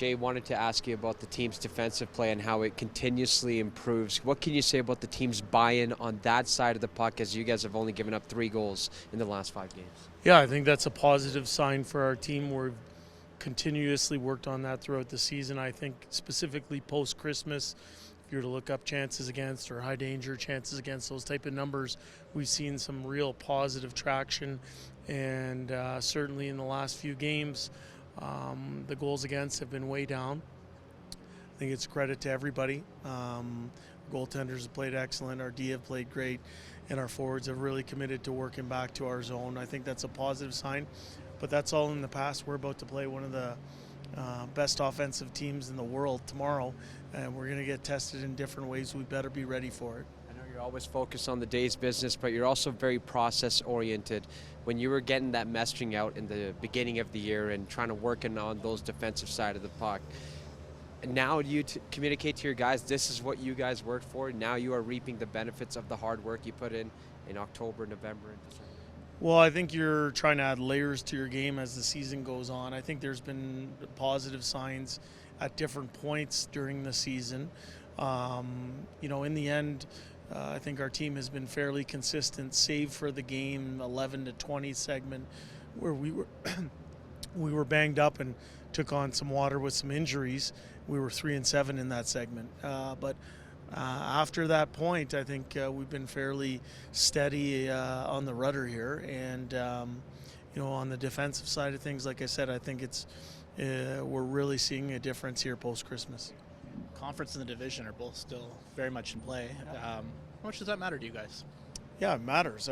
Jay, wanted to ask you about the team's defensive play and how it continuously improves. What can you say about the team's buy-in on that side of the puck, as you guys have only given up 3 goals in the last 5 games? Yeah, I think that's a positive sign for our team. We've continuously worked on that throughout the season. I think specifically post-Christmas, if you were to look up chances against or high danger chances against, those type of numbers, we've seen some real positive traction. And certainly in the last few games, the goals against have been way down. I think it's a credit to everybody. Goaltenders have played excellent, our D have played great, and our forwards have really committed to working back to our zone. I think that's a positive sign, but that's all in the past. We're about to play one of the best offensive teams in the world tomorrow, and we're going to get tested in different ways. We better be ready for it. I know you're always focused on the day's business, but you're also very process-oriented. When you were getting that messaging out in the beginning of the year and trying to work on those defensive side of the puck, now you communicate to your guys, this is what you guys worked for. Now you are reaping the benefits of the hard work you put in October, November, and December. Well, I think you're trying to add layers to your game as the season goes on. I think there's been positive signs at different points during the season. In the end, I think our team has been fairly consistent, save for the game 11 to 20 segment where we were we were banged up and took on some water with some injuries. We were 3-7 in that segment, but after that point, I think we've been fairly steady on the rudder here, and on the defensive side of things, like I said, I think we're really seeing a difference here post-Christmas. Conference and the division are both still very much in play. How much does that matter to you guys? Yeah, it matters.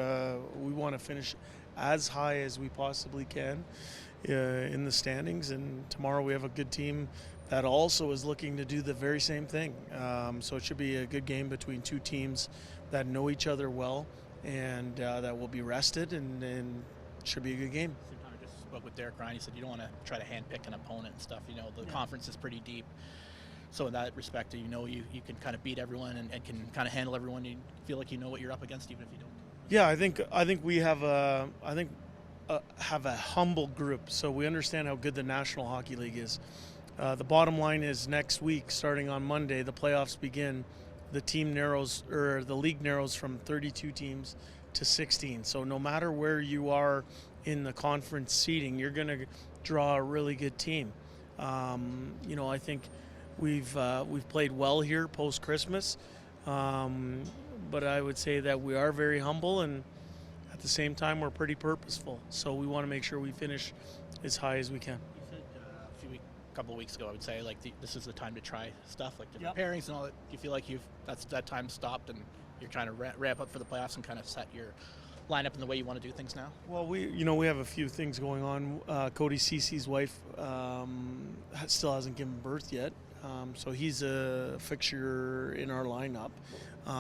We want to finish as high as we possibly can in the standings, and tomorrow we have a good team that also is looking to do the very same thing. So it should be a good game between two teams that know each other well and that will be rested, and it should be a good game. I just spoke with Derek Ryan. He said you don't want to try to handpick an opponent and stuff. The conference is pretty deep. So in that respect, you can kind of beat everyone and can kind of handle everyone. You feel like you know what you're up against, even if you don't. Yeah, I think we have a humble group, so we understand how good the National Hockey League is. The bottom line is next week, starting on Monday, the playoffs begin. The league narrows from 32 teams to 16. So no matter where you are in the conference seeding, you're going to draw a really good team. I think we've played well here post-Christmas, but I would say that we are very humble, and at the same time we're pretty purposeful. So we want to make sure we finish as high as we can. A couple of weeks ago, I would say this is the time to try stuff like different pairings and all that. Do you feel like that time stopped and you're trying to ramp up for the playoffs and kind of set your lineup in the way you want to do things now? Well, we have a few things going on. Cody Cece's wife still hasn't given birth yet, so he's a fixture in our lineup.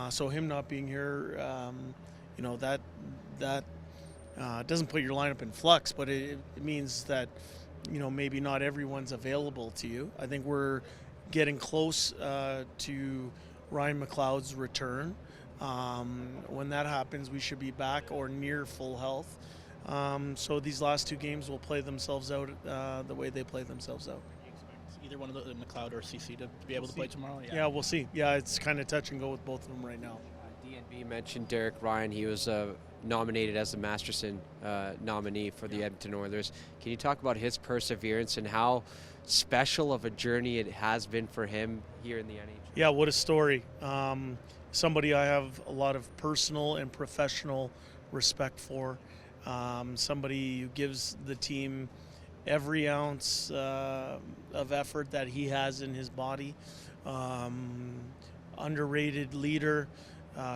So him not being here, that doesn't put your lineup in flux, but it means that maybe not everyone's available to you. I think we're getting close to Ryan McLeod's return. When that happens, we should be back or near full health. So these last 2 games will play themselves out the way they play themselves out. Do you expect either one of the McLeod or CC to be able to play tomorrow? Yeah, we'll see. Yeah, it's kind of touch and go with both of them right now. DNB mentioned Derek Ryan. He was nominated as the Masterson nominee for the Edmonton Oilers. Can you talk about his perseverance and how special of a journey it has been for him here in the NHL? Yeah, what a story. Somebody I have a lot of personal and professional respect for. Somebody who gives the team every ounce of effort that he has in his body. Underrated leader.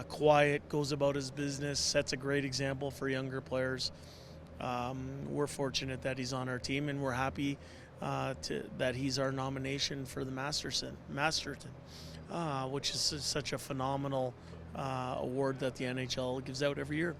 Quiet, goes about his business, sets a great example for younger players. We're fortunate that he's on our team, and we're happy that he's our nomination for the Masterton, which is such a phenomenal award that the NHL gives out every year.